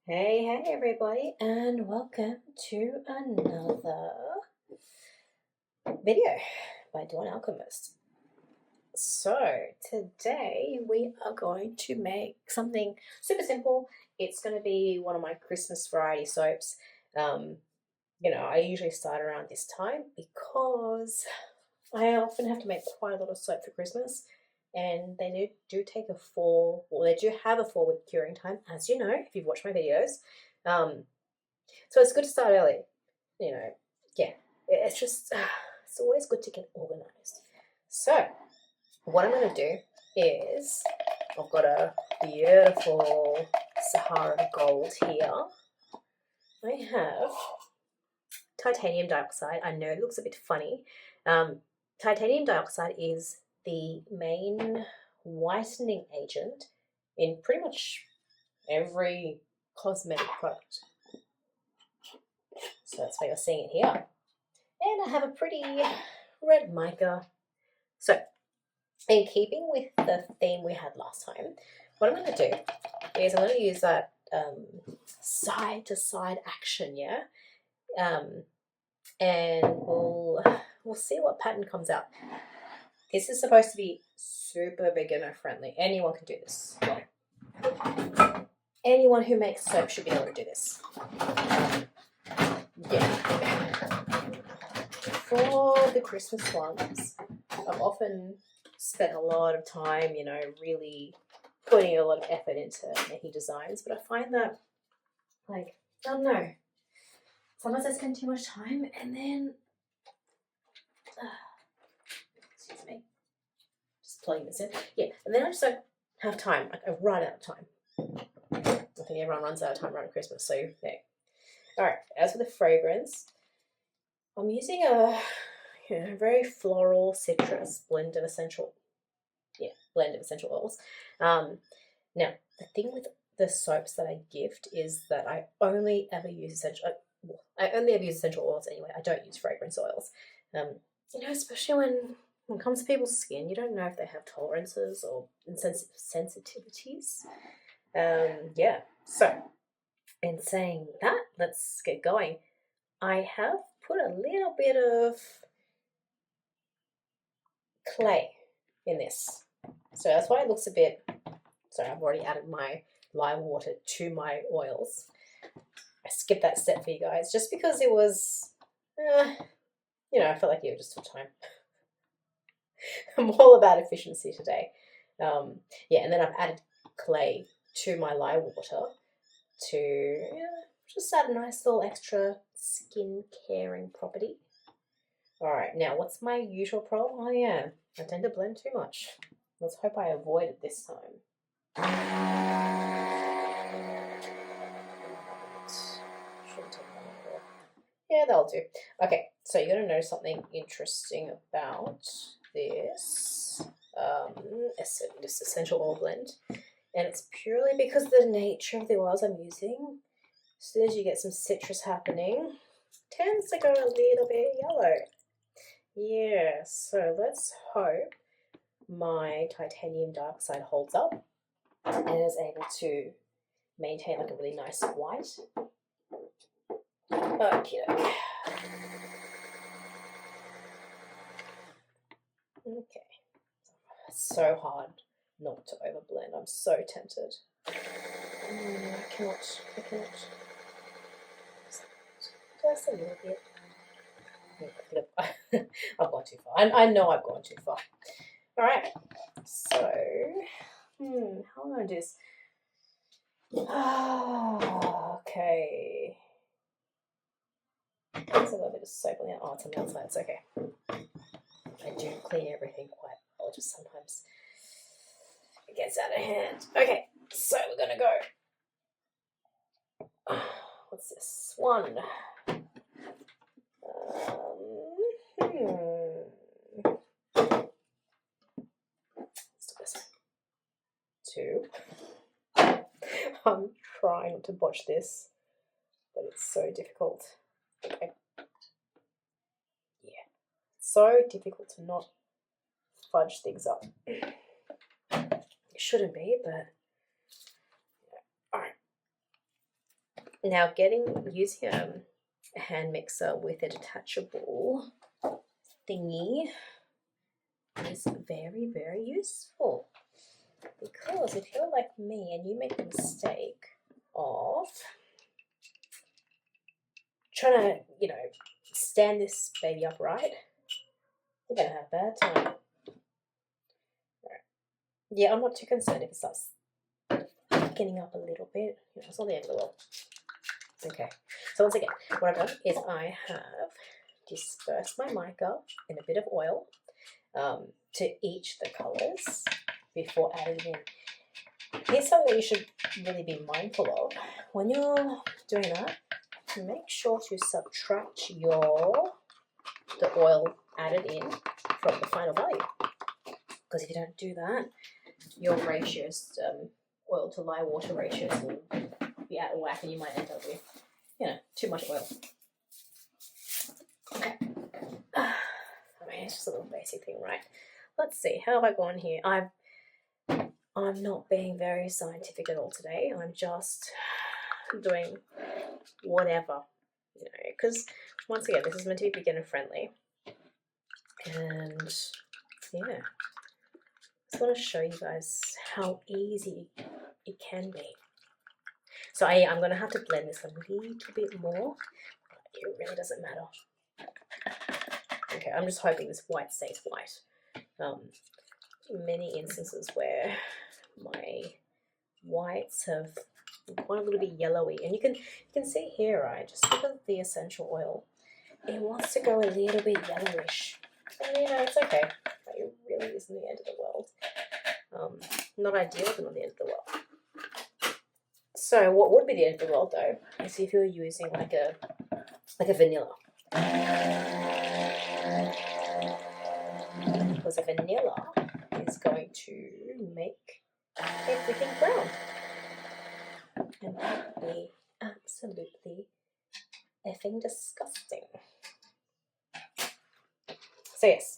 Hey everybody, and welcome to another video by Dawn Alchemist. So today we are going to make something super simple. It's going to be one of my Christmas variety soaps. I usually start around this time because I often have to make quite a lot of soap for Christmas, and they do take they do have a 4 week curing time, as you know if you've watched my videos. So it's good to start early. Yeah, it's just it's always good to get organized. So what I'm going to do is I've got a beautiful Sahara gold here. I have titanium dioxide. I know it looks a bit funny. Titanium dioxide is the main whitening agent in pretty much every cosmetic product. So that's why you're seeing it here. And I have a pretty red mica. So, in keeping with the theme we had last time, what I'm going to do is I'm going to use that side to side action, yeah? And we'll see what pattern comes out. This is supposed to be super beginner friendly. Anyone can do this. Anyone who makes soap should be able to do this. Yeah. For the Christmas ones, I've often spent a lot of time, really putting a lot of effort into making designs, but I find that, I don't know, sometimes I spend too much time and then, excuse me, just plugging this in. Yeah, and then I just don't have time. I run out of time. I think everyone runs out of time around Christmas, so yeah. All right, as for the fragrance, I'm using a very floral citrus blend of essential oils. Now, the thing with the soaps that I gift is that I only ever use essential oils anyway. I don't use fragrance oils. Especially when it comes to people's skin, you don't know if they have tolerances or sensitivities. So in saying that, let's get going. I have put a little bit of clay in this. So that's why it looks a bit, sorry, I've already added my lime water to my oils. I skipped that step for you guys just because it was, I felt like it just took time. I'm all about efficiency today. And then I've added clay to my lye water to just add a nice little extra skin caring property. All right, now what's my usual problem? Oh yeah, I tend to blend too much. Let's hope I avoid it this time. Yeah, that'll do. Okay, so you're going to know something interesting about this essential oil blend, and it's purely because of the nature of the oils I'm using. As soon as you get some citrus happening, it tends to go a little bit yellow. Yeah, so let's hope my titanium dioxide holds up and is able to maintain like a really nice white. Okay. It's so hard not to overblend. I'm so tempted. I cannot. Just a little bit. I've gone too far. I know I've gone too far. All right. So, how am I going to do this? Okay. There's a little bit of soap on the outside. It's on the outside. It's okay. I do clean everything quite well. Just sometimes it gets out of hand. Okay. So we're gonna go. What's this one? Let's do this one. 2. I'm trying not to botch this, but it's so difficult. Okay. Yeah. So difficult to not fudge things up. It shouldn't be, but yeah. Alright. Now using a hand mixer with a detachable thingy is very, very useful, because if you're like me and you make the mistake of trying to, stand this baby upright, you're gonna have a bad time. Right. Yeah, I'm not too concerned if it starts thickening up a little bit. It's not the end of the world. Okay, so once again, what I've done is I have dispersed my mica in a bit of oil to each the colours before adding in. Here's something you should really be mindful of. When you're doing that, make sure to subtract the oil added in from the final value. Because if you don't do that, your ratios, oil to lye water ratios, will be out of whack, and you might end up with, too much oil. Okay. I mean, it's just a little basic thing, right? Let's see. How have I gone here? I'm not being very scientific at all today. I'm just doing whatever, because once again, this is meant to be beginner friendly. And yeah, I just want to show you guys how easy it can be. So I'm going to have to blend this a little bit more. It really doesn't matter. Okay, I'm just hoping this white stays white. Many instances where my whites have gone a little bit yellowy, and you can see here, right, just because of the essential oil, it wants to go a little bit yellowish. And it's okay. It really isn't the end of the world. Not ideal, but not the end of the world. So what would be the end of the world, though, is if you're using like a vanilla. Because a vanilla is going to make everything brown. And that would be absolutely effing disgusting. So yes,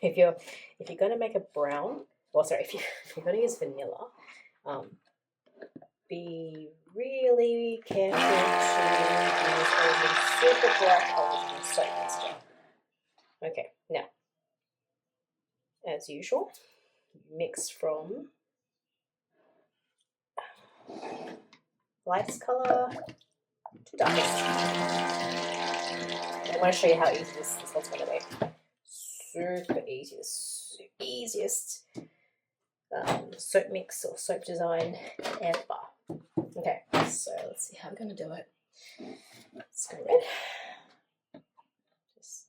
if you're going to make a brown, if you're going to use vanilla, be really careful to use only super bright colors and soap mixture. Okay, now, as usual, mix from lightest color to darkest. I'm going to show you how easy this one's going to be. Super easy, the easiest soap mix or soap design ever. Okay, so let's see how I'm going to do it. So red. Just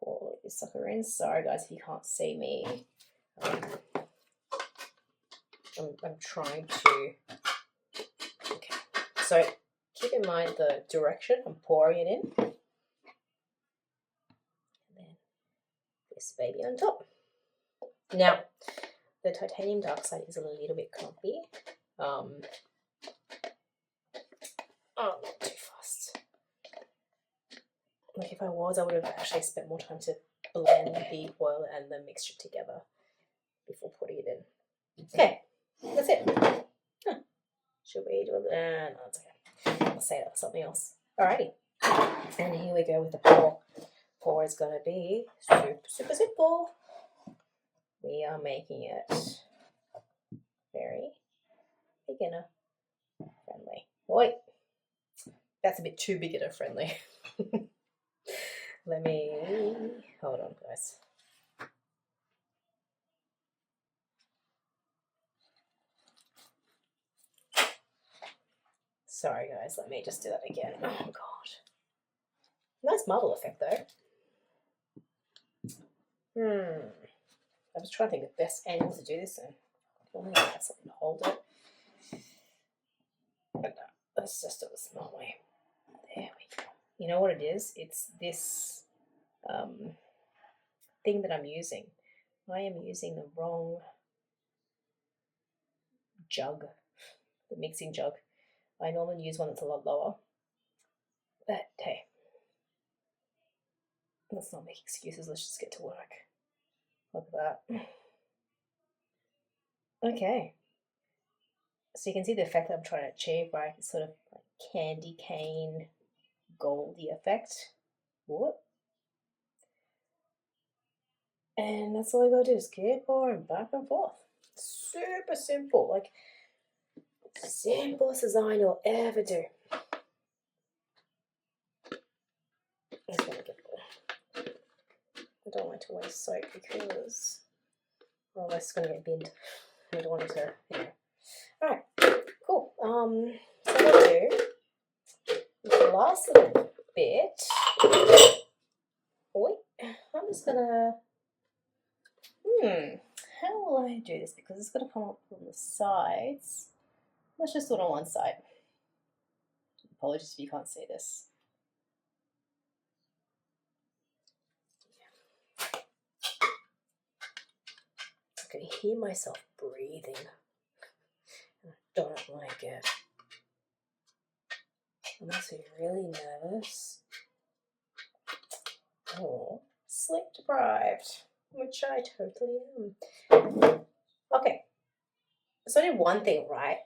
pour your sucker in. Sorry guys if you can't see me. I'm trying to. Okay, so keep in mind the direction I'm pouring it in. And then this baby on top. Now, the titanium dark side is a little bit clumpy. Oh, not too fast. Like if I would have actually spent more time to blend the oil and the mixture together before putting it in. Okay, that's it. Huh. Should we do it? No, it's okay. I'll say that for something else. Alrighty. And here we go with the pour. Pour is going to be super, super simple. We are making it very beginner friendly. Wait, that's a bit too beginner friendly. Let me, hold on guys. Sorry guys, let me just do that again. Oh god. Nice marble effect though. I was trying to think of the best angle to do this in. I only have something to hold it. But no, let's just do it the smart way. There we go. You know what it is? It's this thing that I'm using. I am using the wrong jug, the mixing jug. I normally use one that's a lot lower. But hey, let's not make excuses. Let's just get to work. Look at that. Okay. So you can see the effect that I'm trying to achieve by sort of like candy cane goldy effect. What? And that's all I gotta do is keep pouring back and forth. Super simple, like simplest design you'll ever do. I don't like to waste soap because otherwise it's gonna get binned. I don't want it to, Alright, cool. So what I'll do the last little bit. Wait, I'm just gonna how will I do this? Because it's gonna come up on the sides. Let's just do it on one side. Apologies if you can't see this. I can hear myself breathing. I don't like it. I must be really nervous or sleep deprived, which I totally am. Okay, so I did one thing right,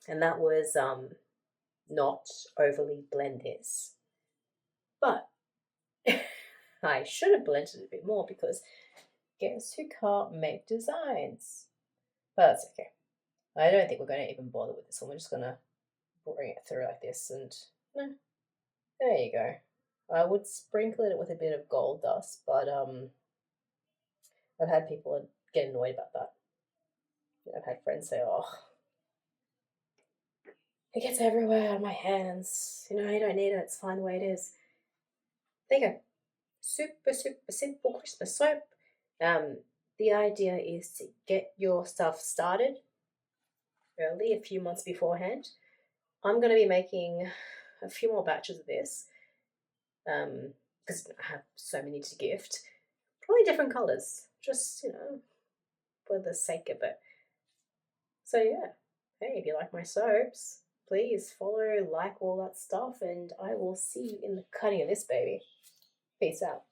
and that was not overly blend this. But I should have blended it a bit more because guess who can't make designs? But that's okay. I don't think we're going to even bother with this one. We're just going to bring it through like this and there you go. I would sprinkle it with a bit of gold dust, but I've had people get annoyed about that. I've had friends say, oh, it gets everywhere on my hands. You don't need it. It's fine the way it is. There you go. Super, super simple Christmas soap. The idea is to get your stuff started early, a few months beforehand. I'm going to be making a few more batches of this because I have so many to gift. Probably different colours, just, for the sake of it. So yeah, hey, if you like my soaps, please follow, like all that stuff, and I will see you in the cutting of this baby. Peace out.